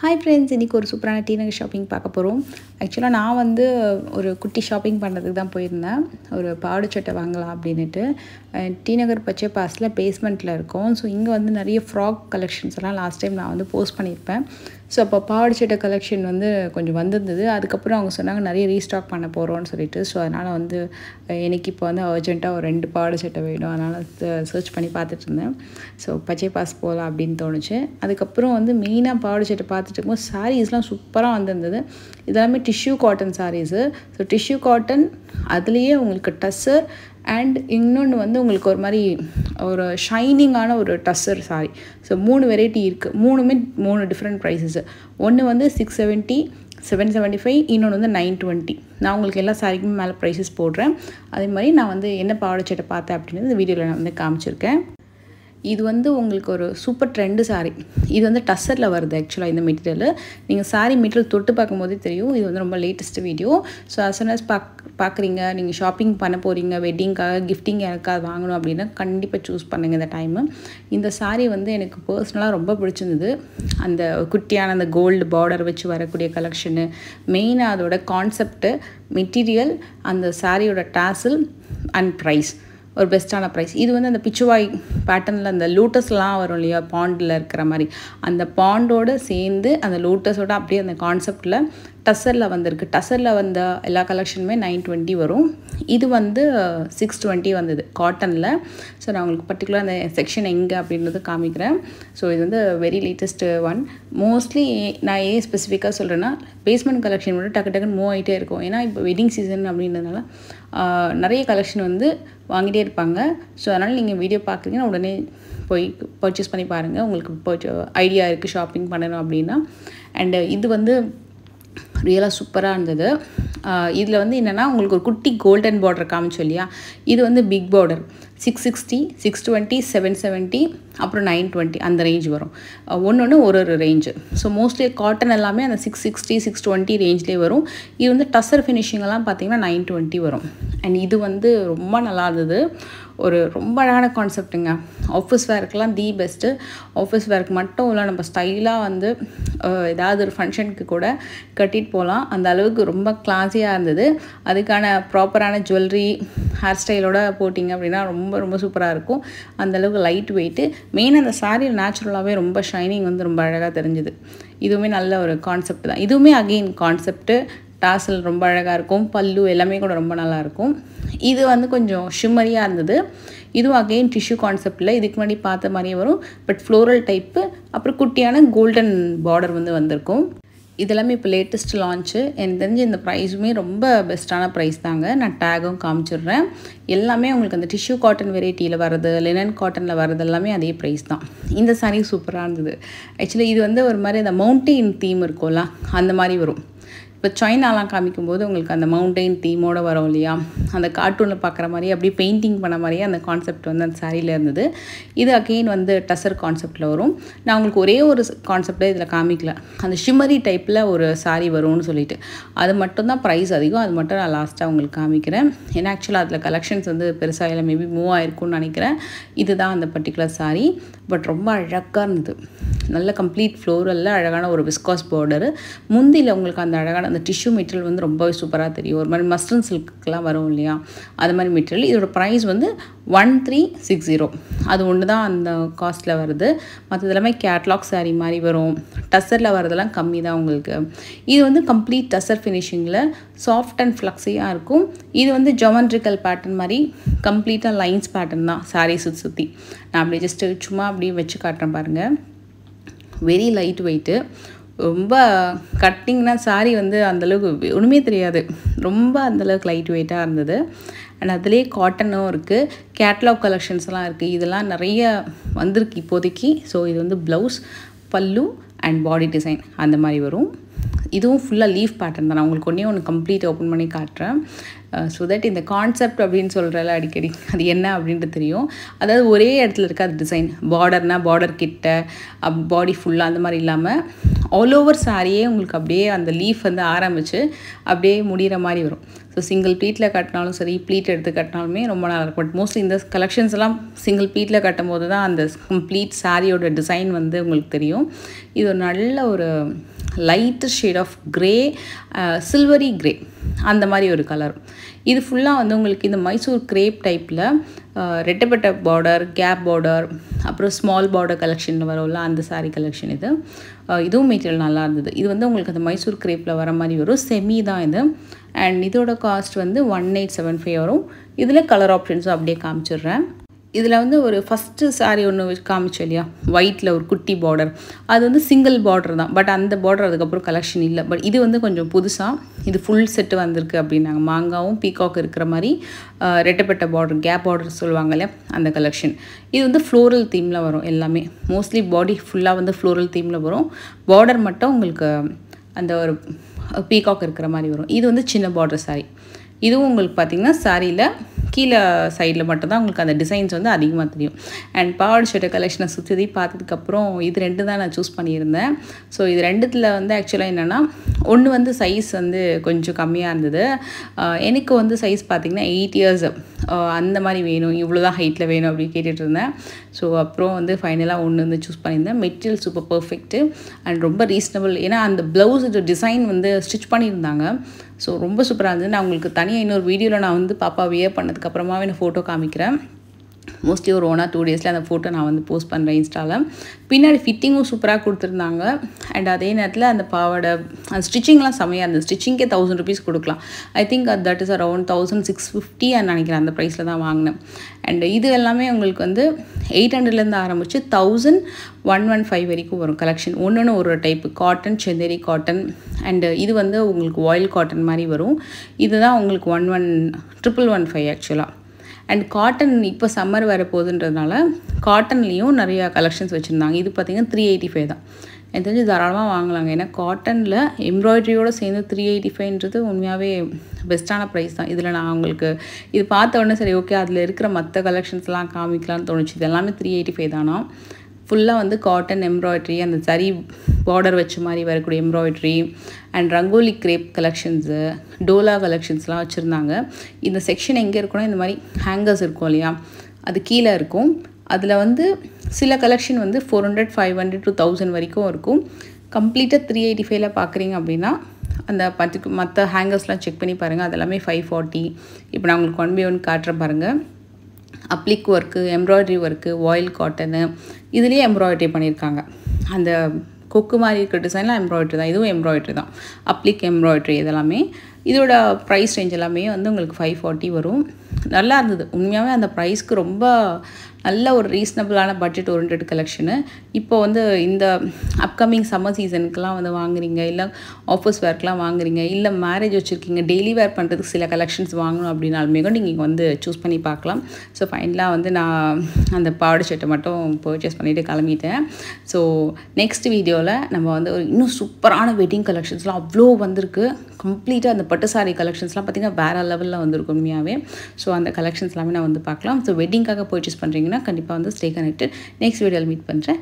Hi friends, இன்னைக்கு ஒரு சூப்பரான டீ நகர் ஷாப்பிங் பார்க்க போகிறோம். ஆக்சுவலாக நான் வந்து ஒரு குட்டி ஷாப்பிங் பண்ணுறதுக்கு தான் போயிருந்தேன். ஒரு பாவாடை சட்டை வாங்கலாம் அப்படின்ட்டு. டீ நகர் பச்சை பாஸில் பேஸ்மெண்ட்டில் இருக்கும். ஸோ இங்கே வந்து நிறைய ஃப்ராக் கலெக்ஷன்ஸ் எல்லாம் லாஸ்ட் டைம் நான் வந்து போஸ்ட் பண்ணியிருப்பேன். ஸோ அப்போ பாவாடை சட்டை கலெக்ஷன் வந்து கொஞ்சம் வந்திருந்தது. அதுக்கப்புறம் அவங்க சொன்னாங்க நிறைய ரீஸ்டாக் பண்ண போகிறோன்னு சொல்லிட்டு. ஸோ அதனால் வந்து எனக்கு இப்போ வந்து அர்ஜென்ட்டாக ஒரு 2 பாவாடை சட்டை வேணும். அதனால் சர்ச் பண்ணி பார்த்துட்டு இருந்தேன். ஸோ பச்சை பாஸ் போகலாம் அப்படின்னு தோணுச்சு. அதுக்கப்புறம் வந்து மெயினாக பாவாடை சட்டை பார்த்துட்டு இருக்கும்போது சாரீஸ்லாம் சூப்பராக வந்திருந்தது. இதெல்லாமே tissue cotton sarees. So tissue cotton அதுலேயே உங்களுக்கு டஸ்ஸர் அண்ட் இன்னொன்று வந்து உங்களுக்கு ஒரு மாதிரி ஒரு ஷைனிங்கான ஒரு டஸ்ஸர் சாரி. ஸோ 3 வெரைட்டி இருக்குது. 3 டிஃப்ரெண்ட் ப்ரைஸஸ்ஸு. ஒன்று வந்து 670, 775, இன்னொன்று வந்து 920. நான் உங்களுக்கு எல்லா சாரிக்குமே மேலே ப்ரைஸஸ் போடுறேன். அதே மாதிரி நான் வந்து என்ன பாவாடை சட்டை பார்த்தேன் அப்படின்னு இந்த வீடியோவில் நான் வந்து காமிச்சிருக்கேன். இது வந்து உங்களுக்கு ஒரு சூப்பர் ட்ரெண்டு சாரீ. இது வந்து டஸ்ஸரில் வருது ஆக்சுவலாக இந்த மெட்டீரியல். நீங்கள் சாரீ மெட்டீரியல் தொட்டு பார்க்கும்போதே தெரியும். இது வந்து ரொம்ப லேட்டஸ்ட் வீடியோ. ஸோ அஸ் பார்க்குறீங்க, நீங்கள் ஷாப்பிங் பண்ண போகிறீங்க, வெட்டிங்காக கிஃப்டிங் யாருக்காவது வாங்கணும் அப்படின்னா கண்டிப்பாக சூஸ் பண்ணுங்கள் இந்த டைமு. இந்த சாரீ வந்து எனக்கு பர்சனலாக ரொம்ப பிடிச்சிருந்தது. அந்த குட்டியான அந்த கோல்டு பார்டர் வச்சு வரக்கூடிய கலெக்ஷனு, மெயினாக அதோட கான்செப்ட்டு, மெட்டீரியல், அந்த சாரியோட டாசில் அண்ட் ப்ரைஸ் ஒரு பெஸ்ட்டான ப்ரைஸ். இது வந்து அந்த பிச்சுவாய் பேட்டர்னில் அந்த லோட்டஸ்லாம் வரும் இல்லையா, பாண்டில் இருக்கிற மாதிரி அந்த பாண்டோடு சேர்ந்து அந்த லோட்டஸோட அப்படியே அந்த கான்செப்டில் டஸ்ஸரில் வந்திருக்கு. டஸ்ஸரில் வந்த எல்லா கலெக்ஷனுமே 920 வரும். இது வந்து 620 வந்தது காட்டனில். ஸோ நான் உங்களுக்கு பர்டிகுலர் அந்த செக்ஷன் எங்கே அப்படின்றது காமிக்கிறேன். ஸோ இது வந்து வெரி லேட்டஸ்ட் ஒன். மோஸ்ட்லி நான் ஏன் ஸ்பெசிஃபிக்காக சொல்கிறேன்னா, பேஸ்மெண்ட் கலெக்ஷன் மட்டும் டக்குன்னு மூவ் ஆகிட்டே இருக்கும். ஏன்னா இப்போ வெட்டிங் சீசன் அப்படின்றதுனால நிறைய கலெக்ஷன் வந்து வாங்கிட்டே இருப்பாங்க. ஸோ அதனால் நீங்கள் வீடியோ பார்க்குறீங்கன்னா உடனே போய் பர்ச்சேஸ் பண்ணி பாருங்கள். உங்களுக்கு ஐடியா இருக்குது ஷாப்பிங் பண்ணணும் அப்படின்னா. அண்டு இது வந்து ரியலாக சூப்பராக இருந்தது. இதில் வந்து என்னென்னா உங்களுக்கு ஒரு குட்டி கோல்டன் பார்டர் காமிச்சோம் இல்லையா, இது வந்து பிக் பார்டர் 660, 620, 770, அப்புறம் 920 அந்த ரேஞ்ச் வரும். ஒன்று ஒரு ரேஞ்சு. ஸோ மோஸ்ட்லி காட்டன் எல்லாமே அந்த 660, 620 ரேஞ்ச்லேயே வரும். இது வந்து டஸ்ஸர் ஃபினிஷிங்கெல்லாம் பார்த்தீங்கன்னா 920 வரும். அண்ட் இது வந்து ரொம்ப நல்லா இருந்தது. ஒரு ரொம்ப அழகான கான்செப்ட்டுங்க. ஆஃபீஸ் வேர்க்கெலாம் தி பெஸ்ட்டு. ஆஃபீஸ் வேர்க்கு மட்டும் இல்லை, நம்ம ஸ்டைலாக வந்து ஏதாவது ஒரு ஃபங்க்ஷனுக்கு கூட கட்டிட்டு போகலாம். அந்த அளவுக்கு ரொம்ப கிளாஸியாக இருந்தது. அதுக்கான ப்ராப்பரான ஜுவல்லரி, ஹேர் ஸ்டைலோடு போட்டிங்க அப்படின்னா ரொம்ப ரொம்ப சூப்பராக இருக்கும். அந்தளவுக்கு லைட் வெயிட்டு. மெயின் அந்த சாரீ நேச்சுரலாகவே ரொம்ப ஷைனிங் வந்து ரொம்ப அழகாக தெரிஞ்சுது. இதுவுமே நல்ல ஒரு கான்செப்ட் தான். இதுவுமே அகெயின் கான்செப்ட்டு, டாசல் ரொம்ப அழகாக இருக்கும். பல்லு எல்லாமே கூட ரொம்ப நல்லாயிருக்கும். இது வந்து கொஞ்சம் ஷிம்மரியாக இருந்தது. இதுவும் அகெயின் டிஷ்யூ கான்செப்டில் இதுக்கு முன்னாடி பார்த்த மாதிரியே வரும். பட் ஃப்ளோரல் டைப்பு, அப்புறம் குட்டியான கோல்டன் பார்டர் வந்து வந்திருக்கும். இதெல்லாமே இப்போ லேட்டஸ்ட் லான்ச்சு. எனக்கு தெரிஞ்சு இந்த ப்ரைஸுமே ரொம்ப பெஸ்ட்டான ப்ரைஸ் தாங்க. நான் டேகும் காமிச்சிடுறேன். எல்லாமே உங்களுக்கு அந்த டிஷ்யூ காட்டன் வெரைட்டியில் வர்றது, லினன் காட்டனில் வர்றது எல்லாமே அதே ப்ரைஸ் தான். இந்த சாரீ சூப்பராக இருந்தது. ஆக்சுவலி இது வந்து ஒரு மாதிரி அந்த மவுண்டெயின் தீம் இருக்கும்ல, அந்த மாதிரி வரும். இப்போ சைனாலாம் காமிக்கும்போது உங்களுக்கு அந்த மவுண்டெயின் தீமோடு வரும் இல்லையா, அந்த கார்ட்டூனில் பார்க்குற மாதிரி அப்படியே பெயிண்டிங் பண்ண மாதிரியே அந்த கான்செப்ட் வந்து அந்த சாரியில் இருந்தது. இது அகெயின் வந்து டஸ்ஸர் கான்செப்டில் வரும். நான் உங்களுக்கு ஒரே ஒரு கான்செப்டே இதில் காமிக்கல. அந்த ஷிம்மரி டைப்பில் ஒரு சாரீ வரும்னு சொல்லிட்டு அது மட்டும்தான் ப்ரைஸ் அதிகம். அது மட்டும் நான் லாஸ்ட்டாக உங்களுக்கு காமிக்கிறேன். ஏன்னா ஆக்சுவலாக அதில் கலெக்ஷன்ஸ் வந்து பெருசாக இல்லை, மேபி மூவ் ஆகிருக்கும்னு நினைக்கிறேன். இதுதான் அந்த பர்டிகுலர் சாரீ. பட் ரொம்ப அழகாக இருந்தது. நல்ல கம்ப்ளீட் ஃப்ளோரலில் அழகான ஒரு விஸ்காஸ் பார்டரு. முந்தியில் உங்களுக்கு அந்த அழகான அந்த டிஷ்யூ மெட்டீரியல் வந்து ரொம்பவே சூப்பராக தெரியும். ஒரு மாதிரி மஸ்லின் சில்க்குலாம் வரும் இல்லையா, அது மாதிரி மெட்டீரியல். இதோட ப்ரைஸ் வந்து 1360. அது ஒன்று தான் அந்த காஸ்ட்டில் வருது. மற்றது எல்லாமே கேட்லாக் சாரீ மாதிரி வரும். டஸ்ஸரில் வரதெல்லாம் கம்மி தான் உங்களுக்கு. இது வந்து கம்ப்ளீட் டஸ்ஸர் ஃபினிஷிங்கில் சாஃப்ட் அண்ட் ஃப்ளக்ஸியாக இருக்கும். இது வந்து ஜொமெண்ட்ரிக்கல் பேட்டர்ன் மாதிரி கம்ப்ளீட்டாக லைன்ஸ் பேட்டர்ன் தான் சாரீ சுற்றி. நான் அப்படியே ஜஸ்ட்டு சும்மா அப்படியே வச்சு காட்டுறேன் பாருங்கள். Very light weight. ரொம்ப கட்டிங்னா சாரீ வந்து அந்தளவுக்கு ஒன்றுமே தெரியாது. ரொம்ப அந்தளவுக்கு லைட் வெயிட்டாக இருந்தது. அண்ட் அதிலே காட்டனும் இருக்குது. கேட்லாக் கலெக்ஷன்ஸ்லாம் இருக்குது. இதெல்லாம் நிறைய வந்திருக்கு இப்போதைக்கு. ஸோ இது வந்து ப்ளவுஸ், பல்லு அண்ட் பாடி டிசைன் அந்த மாதிரி வரும். இதுவும் ஃபுல்லாக லீஃப் பேட்டர்ன் தான். நான் உங்களுக்கு ஒன்று கம்ப்ளீட் ஓப்பன் பண்ணி காட்டுறேன். ஸோ தட் இந்த கான்செப்ட் அப்படின்னு சொல்கிறல அடிக்கடி அது என்ன அப்படின்ட்டு தெரியும். அதாவது ஒரே இடத்துல இருக்க அது டிசைன், பார்டர்னால் பார்டர் கிட்ட பாடி ஃபுல்லாக அந்த மாதிரி இல்லாமல் ஆல் ஓவர் சாரியே உங்களுக்கு அப்படியே அந்த லீஃப் வந்து ஆரம்பித்து அப்படியே முடிகிற மாதிரி வரும். ஸோ சிங்கிள் ப்ளீட்டில் கட்டினாலும் சரி, ப்ளீட் எடுத்து கட்டினாலுமே ரொம்ப நல்லாயிருக்கும். பட் மோஸ்ட்லி இந்த கலெக்ஷன்ஸ் எல்லாம் சிங்கிள் ப்ளீட்டில் கட்டும் போது தான் அந்த கம்ப்ளீட் சாரியோட டிசைன் வந்து உங்களுக்கு தெரியும். இது ஒரு நல்ல ஒரு lighter shade of grey, silvery grey, அந்த மாதிரி ஒரு கலர். இது ஃபுல்லாக வந்து உங்களுக்கு இந்த மைசூர் கிரேப் டைப்பில் ரெட்டப்பட்ட பார்டர், கேப் பார்டர், அப்புறம் ஸ்மால் பார்டர் கலெக்ஷனில் வரும்ல அந்த சாரீ கலெக்ஷன் இது. இதுவும் மெட்டீரியல் நல்லா இருந்தது. இது வந்து உங்களுக்கு அந்த மைசூர் கிரேப்பில் வர மாதிரி வரும், செமி தான் இது. அண்ட் இதோட காஸ்ட் வந்து 1875 வரும். இதில் கலர் ஆப்ஷன்ஸும் அப்படியே காமிச்சிடுறேன். இதில் வந்து ஒரு ஃபஸ்ட்டு சாரீ ஒன்று காமிச்சோம் இல்லையா, ஒயிட்டில் ஒரு குட்டி பார்டர், அது வந்து சிங்கிள் பார்டர் தான். பட் அந்த பார்டர் அதுக்கப்புறம் கலெக்ஷன் இல்லை. பட் இது வந்து கொஞ்சம் புதுசாக இது ஃபுல் செட்டு வந்திருக்கு அப்படின்னாங்க. மாங்காவும் பீகாக் இருக்கிற மாதிரி ரெட்டப்பட்ட பார்டர், கேப் பார்டர் சொல்லுவாங்க இல்லையா, அந்த கலெக்ஷன். இது வந்து ஃப்ளோரல் தீமில் வரும் எல்லாமே. மோஸ்ட்லி பாடி ஃபுல்லாக வந்து ஃப்ளோரல் தீமில் வரும். பார்டர் மட்டும் உங்களுக்கு அந்த ஒரு பீகாக் இருக்கிற மாதிரி வரும். இது வந்து சின்ன பார்டர் சாரீ. இதுவும் உங்களுக்கு பார்த்திங்கன்னா சாரியில் கீழே சைடில் மட்டும்தான் உங்களுக்கு அந்த டிசைன்ஸ் வந்து அதிகமாக தெரியும். அண்ட் பாவாடை சட்டை கலெக்ஷனை சுற்றி பார்த்ததுக்கப்புறம் இது 2 தான் நான் சூஸ் பண்ணியிருந்தேன். ஸோ இது 2த்தில் வந்து ஆக்சுவலாக என்னென்னா, ஒன்று வந்து சைஸ் வந்து கொஞ்சம் கம்மியாக இருந்தது. எனக்கு வந்து சைஸ் பார்த்திங்கன்னா 8 இயர்ஸ் அந்த மாதிரி வேணும், இவ்வளோ தான் ஹைட்டில் வேணும் அப்படின்னு கேட்டுட்டு இருந்தேன். ஸோ அப்புறம் வந்து ஃபைனலாக ஒன்று வந்து சூஸ் பண்ணியிருந்தேன். மெட்டீரியல் சூப்பர் பர்ஃபெக்ட்டு அண்ட் ரொம்ப ரீசனபிள். ஏன்னா அந்த ப்ளவுஸோட டிசைன் வந்து ஸ்டிச் பண்ணியிருந்தாங்க. ஸோ ரொம்ப சூப்பராக இருந்தது. நான் உங்களுக்கு தனியாக இன்னொரு வீடியோவில் நான் வந்து பாப்பா வியர் பண்ணதுக்கப்புறமாவே நான் ஃபோட்டோ காமிக்கிறேன். மோஸ்ட்லி ஒரு 1 or 2 டேஸில் அந்த ஃபோட்டோ நான் வந்து போஸ்ட் பண்ணுறேன் இன்ஸ்டாவில். பின்னாடி ஃபிட்டிங்கும் சூப்பராக கொடுத்துருந்தாங்க. அண்ட் அதே நேரத்தில் அந்த பாவாடை அந்த ஸ்டிச்சிங்லாம் செம்மையாக இருந்தது. ஸ்டிச்சிங்கே 1000 rupees கொடுக்கலாம். I think that is around 1650 நினைக்கிறேன். அந்த ப்ரைஸில் தான் வாங்கினேன். அண்ட் இது எல்லாமே உங்களுக்கு வந்து 800லேருந்து ஆரம்பித்து 1115 வரைக்கும் வரும் கலெக்ஷன். ஒன்று ஒரு type cotton, Chanderi cotton. And இது வந்து உங்களுக்கு ஆயில் காட்டன் மாதிரி வரும். இதுதான் உங்களுக்கு 1115 ஆக்சுவலாக. அண்ட் காட்டன் இப்போ சம்மர் வர போகுதுன்றதுனால காட்டன்லேயும் நிறையா கலெக்ஷன்ஸ் வச்சுருந்தாங்க. இது பார்த்திங்கன்னா 385 தான். எனக்கு தெரிஞ்சு தாராளமாக வாங்கலாங்க. ஏன்னா காட்டனில் எம்ப்ராய்டரியோடு சேர்ந்து 385ன்றது உண்மையாகவே பெஸ்ட்டான ப்ரைஸ் தான். இதில் நான் உங்களுக்கு இது பார்த்த உடனே சரி ஓகே அதில் இருக்கிற மற்ற கலெக்ஷன்ஸ்லாம் காமிக்கலான்னு தோணுச்சு. இது எல்லாமே 385 தானா. ஃபுல்லாக வந்து காட்டன் எம்ப்ராய்டரி, அந்த சரி பார்டர் வச்ச மாதிரி வரக்கூடிய embroidery and rangoli crepe collections, Dola கலெக்ஷன்ஸ்லாம் வச்சுருந்தாங்க. இந்த செக்ஷன் எங்கே இருக்குன்னா, இந்த மாதிரி ஹேங்கர்ஸ் இருக்கும் இல்லையா, அது கீழே இருக்கும். அதில் வந்து சில கலெக்ஷன் வந்து 400, 500 to 1000 வரைக்கும் இருக்கும். கம்ப்ளீட்டாக 385ல் பார்க்குறீங்க அப்படின்னா அந்த மற்ற ஹேங்கர்ஸ்லாம் செக் பண்ணி பாருங்கள். அதெல்லாமே 540. இப்போ நான் உங்களுக்கு 1 by 1 காட்டுறேன் பாருங்கள். Applique work, embroidery work, oil cotton, இதுலேயே எம்ப்ராய்டரி பண்ணியிருக்காங்க. அந்த கொக்கு மாதிரி இருக்கிற டிசைன்லாம் எம்ப்ராய்டரி தான். இதுவும் எம்ப்ராய்டரி தான். அப்ளிக் எம்ப்ராய்டரி இதெல்லாமே. இதோட ப்ரைஸ் ரேஞ்ச் எல்லாமே வந்து உங்களுக்கு 540 வரும். நல்லா இருந்தது உண்மையாகவே. அந்த ப்ரைஸ்க்கு ரொம்ப நல்ல ஒரு ரீசனபிளான பட்ஜெட் ஓரியன்டட் கலெக்ஷனு. இப்போ வந்து இந்த அப்கமிங் சம்மர் சீசனுக்கெலாம் வந்து வாங்குறீங்க, இல்லை ஆஃபீஸ் வேர்க்கெலாம் வாங்குறீங்க, இல்லை மேரேஜ் வச்சுருக்கீங்க, டெய்லி வேர் பண்ணுறதுக்கு சில கலெக்ஷன்ஸ் வாங்கணும் அப்படின்னாலுமே கூட நீங்கள் வந்து சூஸ் பண்ணி பார்க்கலாம். ஸோ ஃபைனலாக வந்து நான் அந்த பாவாடை சட்டை மட்டும் பர்ச்சேஸ் பண்ணிவிட்டு கிளம்பிட்டேன். ஸோ நெக்ஸ்ட் வீடியோவில் நம்ம வந்து ஒரு இன்னும் சூப்பரான வெட்டிங் கலெக்ஷன்ஸ்லாம் அவ்வளோ வந்திருக்கு. கம்ப்ளீட்டாக அந்த பட்டு சாரி கலெக்ஷன்ஸ்லாம் பார்த்திங்கன்னா வேறு லெவலில் வந்திருக்கும் உண்மையாகவே. ஸோ அந்த கலெக்ஷன்ஸ் எல்லாமே நான் வந்து பார்க்கலாம். ஸோ வெட்டிங்காக பர்ச்சேஸ் பண்ணுறீங்கன்னா கண்டிப்பாக வந்து ஸ்டே கனெக்டட். நெக்ஸ்ட் வீடியோவில் மீட் பண்ணுறேன்.